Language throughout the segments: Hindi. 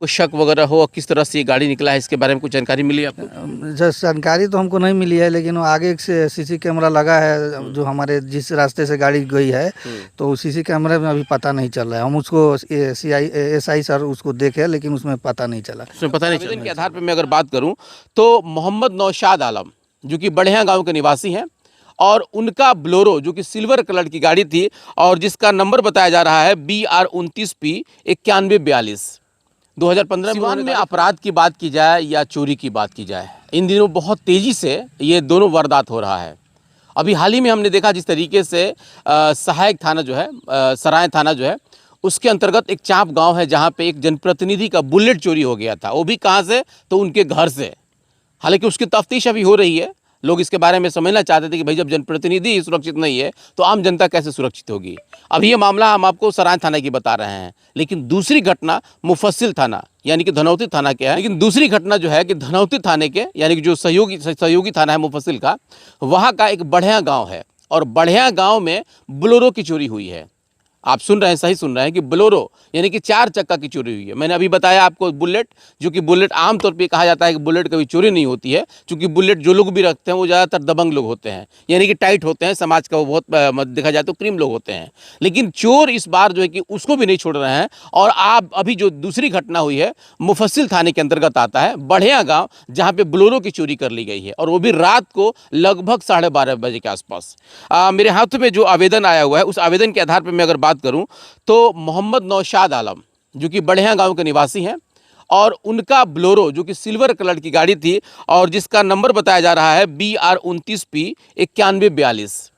कुछ शक वगैरह हो और किस तरह से ये गाड़ी निकला है, इसके बारे में कुछ जानकारी मिली आपको? जैसे जानकारी तो हमको नहीं मिली है, लेकिन वो आगे से सीसी कैमरा लगा है जो हमारे जिस रास्ते से गाड़ी गई है, तो उस सीसी कैमरे में अभी पता नहीं चल रहा है। हम उसको SI सर उसको देखे, लेकिन उसमें पता नहीं चला। उसमें पता नहीं चला। आवेदन के आधार पर मैं अगर बात करूं तो मोहम्मद नौशाद आलम जो कि बढ़िया गांव के निवासी हैं और उनका ब्लोरो जो कि सिल्वर कलर की गाड़ी थी और जिसका नंबर बताया जा रहा है BR29P9142, 2015 में अपराध की बात की जाए या चोरी की बात की जाए, इन दिनों बहुत तेजी से ये दोनों वारदात हो रहा है। अभी हाल ही में हमने देखा जिस तरीके से सहायक थाना जो है, सराय थाना जो है, उसके अंतर्गत एक चांप गांव है जहां पे एक जनप्रतिनिधि का बुलेट चोरी हो गया था। वो भी कहां से, तो उनके घर से। हालांकि उसकी तफ्तीश अभी हो रही है। लोग इसके बारे में समझना चाहते थे कि भाई जब जनप्रतिनिधि ही सुरक्षित नहीं है तो आम जनता कैसे सुरक्षित होगी। अभी ये मामला हम आपको सराय थाना की बता रहे हैं, लेकिन दूसरी घटना मुफस्सिल थाना यानी कि धनौती थाना के है। लेकिन दूसरी घटना जो है कि धनौती थाने के यानी कि जो सहयोगी थाना है मुफस्सिल का, वहाँ का एक बढ़िया गाँव है और बढ़िया गाँव में बोलेरो की चोरी हुई है। आप सुन रहे हैं, सही सुन रहे हैं कि बोलेरो यानी कि 4 चक्का की चोरी हुई है। मैंने अभी बताया आपको बुलेट, जो कि बुलेट आमतौर पे कहा जाता है कि बुलेट कभी चोरी नहीं होती है, क्योंकि बुलेट जो लोग भी रखते हैं वो ज़्यादातर दबंग लोग होते हैं, यानी कि टाइट होते हैं, समाज का वो बहुत देखा जाए तो क्रीम लोग होते हैं। लेकिन चोर इस बार जो है कि उसको भी नहीं छोड़ रहे हैं। और आप अभी जो दूसरी घटना हुई है मुफस्सिल थाने के अंतर्गत आता है बढ़िया गाँव, जहाँ पे बोलेरो की चोरी कर ली गई है और वो भी रात को लगभग 12:30 बजे के आसपास। मेरे हाथ में जो आवेदन आया हुआ है उस आवेदन के आधार पर मैं अगर बात करूं तो मोहम्मद नौशाद आलम जो कि बढ़िया गांव के निवासी हैं और उनका ब्लोरो जो कि सिल्वर कलर की गाड़ी थी और जिसका नंबर बताया जा रहा है BR29P9142,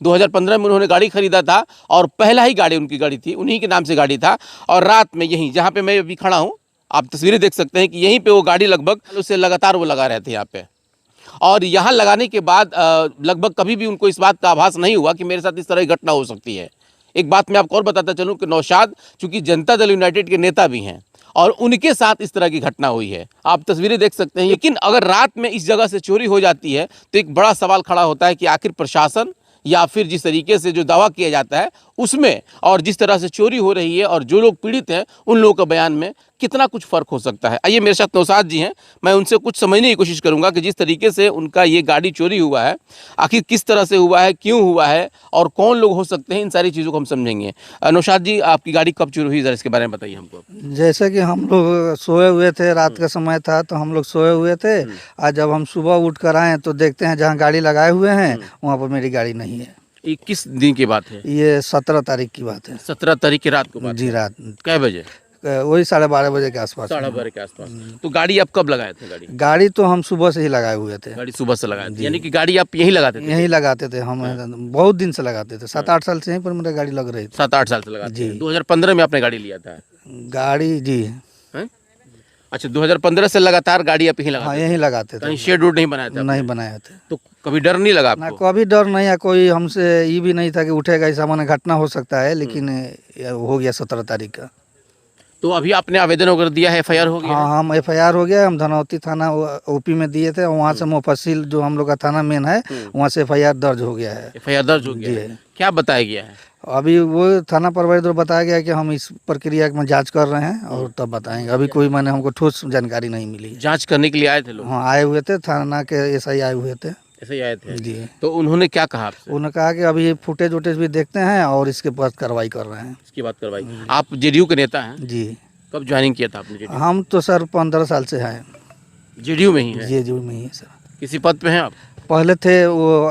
2015 में उन्होंने गाड़ी खरीदा था और पहला ही गाड़ी उनकी गाड़ी थी, उन्हीं के नाम से गाड़ी था। और रात में यहीं जहाँ पे मैं अभी खड़ा हूँ, आप तस्वीरें देख सकते हैं कि यहीं पे वो गाड़ी लगभग उससे लगातार वो लगा रहे थे यहाँ पे। और यहाँ लगाने के बाद लगभग कभी भी उनको इस बात का आभास नहीं हुआ कि मेरे साथ इस तरह की घटना हो सकती है। एक बात मैं आपको और बताता चलूं कि नौशाद चूंकि जनता दल यूनाइटेड के नेता भी हैं और उनके साथ इस तरह की घटना हुई है, आप तस्वीरें देख सकते हैं। लेकिन अगर रात में इस जगह से चोरी हो जाती है तो एक बड़ा सवाल खड़ा होता है कि आखिर प्रशासन या फिर जिस तरीके से जो दावा किया जाता है उसमें और जिस तरह से चोरी हो रही है और जो लोग पीड़ित हैं उन लोगों के बयान में कितना कुछ फ़र्क हो सकता है। आइए मेरे साथ नौशाद जी हैं, मैं उनसे कुछ समझने की कोशिश करूंगा कि जिस तरीके से उनका ये गाड़ी चोरी हुआ है आखिर किस तरह से हुआ है, क्यों हुआ है और कौन लोग हो सकते हैं, इन सारी चीज़ों को हम समझेंगे। नौशाद जी, आपकी गाड़ी कब चोरी हुई, ज़रा इसके बारे में बताइए हमको। जैसे कि हम लोग सोए हुए थे, रात का समय था तो हम लोग सोए हुए थे। आज जब हम सुबह उठ कर आए तो देखते हैं जहाँ गाड़ी लगाए हुए हैं वहाँ पर मेरी गाड़ी नहीं है। ये किस दिन की बात है? ये 17 तारीख की बात है। 17 तारीख की रात को बात जी, है। रात कै बजे? वही 12:30 बजे के आसपास। 12:30 के आसपास। तो गाड़ी आप कब लगाए थे? गाड़ी तो हम सुबह से ही लगाए हुए थे। गाड़ी सुबह से लगाए थे, यानी कि गाड़ी आप यहीं लगाते थे? यहीं लगाते थे हम, बहुत दिन से लगाते थे, 7-8 साल से यहीं पर मेरी गाड़ी लग रही थी। 7-8 साल से लगाते जी। हैं। 2015 में आपने गाड़ी लिया था? गाड़ी जी हैं? अच्छा, 2015 से लगातार गाड़ी आप यहीं लगाते हाँ, थे? यहीं लगाते थे। कहीं शेड वुड नहीं बनाया था आपने? नहीं बनाए थे। तो कभी डर नहीं लगा ना, आपको? कभी डर नहीं है, कोई हमसे ये भी नहीं था कि उठेगा, इस सामान्य घटना हो सकता है, लेकिन हो गया 17 तारीख का। तो अभी आपने आवेदन वगैरह दिया है, FIR हो गया है? हाँ, हम FIR हो गया। हम धनौती थाना OP में दिए थे, वहाँ से मुफस्सिल जो हम लोग का थाना मेन है वहाँ से FIR दर्ज हो गया है। FIR दर्ज हो गया है। क्या बताया गया है? अभी वो थाना प्रभारी द्वारा बताया गया कि हम इस प्रक्रिया में जांच कर रहे हैं और तब बताएंगे। अभी कोई मैंने हमको ठोस जानकारी नहीं मिली। जांच करने के लिए आए थे लोग? हाँ, आए हुए थे, थाना के SI आए हुए थे। ऐसे ही आए थे? जी। तो उन्होंने क्या कहा आपसे? उन्होंने कहा कि अभी फुटेज वुटेज भी देखते हैं और इसके बाद कार्रवाई कर रहे हैं। इसकी बात करवाई। आप JDU के नेता हैं? जी। कब ज्वाइनिंग किया था आपने JDU? हम तो सर 15 साल से हैं। JDU में ही है? JDU में ही है सर। किसी पद पे हैं आप? पहले थे वो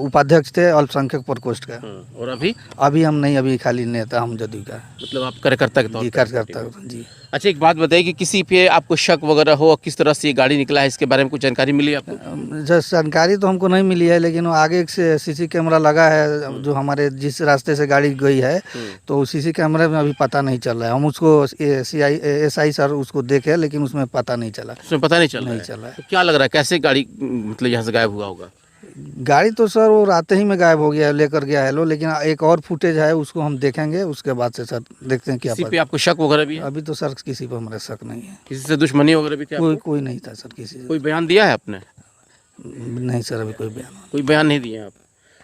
उपाध्यक्ष थे अल्पसंख्यक प्रकोष्ठ का। और अभी? अभी हम नहीं, अभी खाली नेता हम JDU का। मतलब आप कार्यकर्ता के तौर जी, पे? कार्यकर्ता जी। अच्छा, एक बात बताइए कि किसी पे आपको शक वगैरह हो और किस तरह से ये गाड़ी निकला है, इसके बारे में कुछ जानकारी मिली आपको? जैसे जानकारी तो हमको नहीं मिली है, लेकिन वो आगे से सीसी कैमरा लगा है जो हमारे जिस रास्ते से गाड़ी गई है, तो उस सीसी कैमरे में अभी पता नहीं चल रहा है। हम उसको SI सर उसको देखे, लेकिन उसमें पता नहीं चला। उसमें पता नहीं चल रहा है? तो क्या लग रहा है कैसे गाड़ी मतलब यहाँ से गायब हुआ होगा? गाड़ी तो सर वो रात ही में गायब हो गया, लेकर गया है लो, लेकिन एक और फुटेज है उसको हम देखेंगे, उसके बाद से सर देखते हैं क्या किसी पे आपको शक वगैरह भी है? अभी तो सर किसी पर हमारा शक नहीं है। किसी से दुश्मनी वगैरह भी थी आपको? कोई नहीं था सर किसी से। कोई बयान दिया है आपने? नहीं सर, अभी कोई बयान नहीं दिए आप।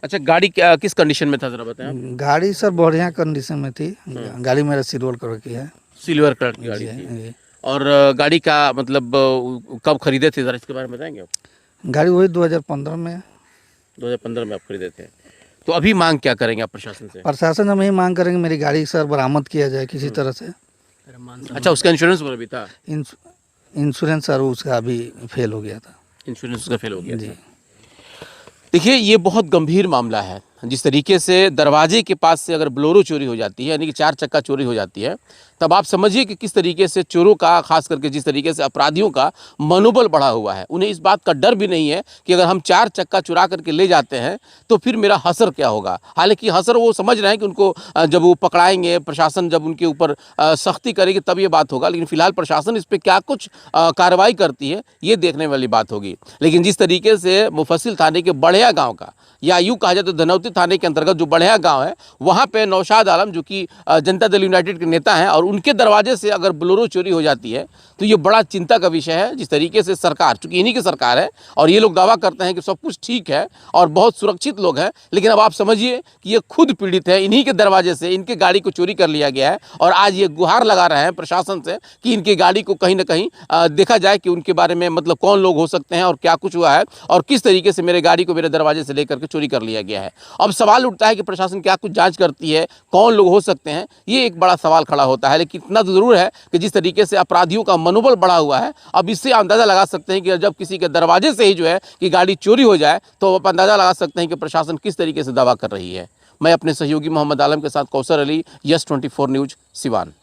अच्छा, गाड़ी क्या किस कंडीशन में था, जरा बताएं आप? गाड़ी सर बढ़िया कंडीशन में थी। गाड़ी मेरा सिल्वर कलर की है। सिल्वर कलर की गाड़ी जी, थी। जी। और गाड़ी का मतलब कब खरीदे थे, ज़रा इसके बारे में बताएंगे आप? गाड़ी वही 2015 में। 2015 में आप खरीदे थे। तो अभी मांग क्या करेंगे आप प्रशासन से? प्रशासन हम यही मांग करेंगे मेरी गाड़ी सर बरामद किया जाए किसी तरह से। अच्छा, उसका इंश्योरेंस वगैरह भी था? इंश्योरेंस सर उसका अभी फेल हो गया था। इंश्योरेंस उसका फेल हो गया जी। था। देखिए, ये बहुत गंभीर मामला है। जिस तरीके से दरवाजे के पास से अगर बोलेरो चोरी हो जाती है, यानी कि 4 चक्का चोरी हो जाती है, तब आप समझिए कि किस तरीके से चोरों का, खास करके जिस तरीके से अपराधियों का मनोबल बढ़ा हुआ है। उन्हें इस बात का डर भी नहीं है कि अगर हम 4 चक्का चुरा करके ले जाते हैं तो फिर मेरा हशर क्या होगा। हालांकि हशर वो समझ रहे हैं कि उनको जब वो पकड़ाएंगे, प्रशासन जब उनके ऊपर सख्ती करेगी तब ये बात होगा। लेकिन फिलहाल प्रशासन इस पर क्या कुछ कार्रवाई करती है, ये देखने वाली बात होगी। लेकिन जिस तरीके से मुफस्सिल थाने के बढ़िया गाँव का, या यूँ कहा जाए तो धनौती थाने के अंतर्गत जो बढ़िया गांव है, वहाँ पे नौशाद आलम जो कि जनता दल यूनाइटेड के नेता हैं, और उनके दरवाजे से अगर बोलेरो चोरी हो जाती है तो ये बड़ा चिंता का विषय है। जिस तरीके से सरकार, चूंकि इन्हीं की सरकार है और ये लोग दावा करते हैं कि सब कुछ ठीक है और बहुत सुरक्षित लोग हैं, लेकिन अब आप समझिए कि ये खुद पीड़ित है। इन्हीं के दरवाजे से इनके गाड़ी को चोरी कर लिया गया है और आज ये गुहार लगा रहे हैं प्रशासन से कि इनकी गाड़ी को कहीं ना कहीं देखा जाए कि उनके बारे में मतलब कौन लोग हो सकते हैं और क्या कुछ हुआ है और किस तरीके से मेरे गाड़ी को मेरे दरवाजे से लेकर के चोरी कर लिया गया है। अब सवाल उठता है कि प्रशासन क्या कुछ जांच करती है, कौन लोग हो सकते हैं, ये एक बड़ा सवाल खड़ा होता है। लेकिन इतना तो जरूर है कि जिस तरीके से अपराधियों का मनोबल बढ़ा हुआ है, अब इससे अंदाजा लगा सकते हैं कि जब किसी के दरवाजे से ही जो है कि गाड़ी चोरी हो जाए तो आप अंदाजा लगा सकते हैं कि प्रशासन किस तरीके से दावा कर रही है। मैं अपने सहयोगी मोहम्मद आलम के साथ कौसर अली, यस 24 न्यूज़, सिवान।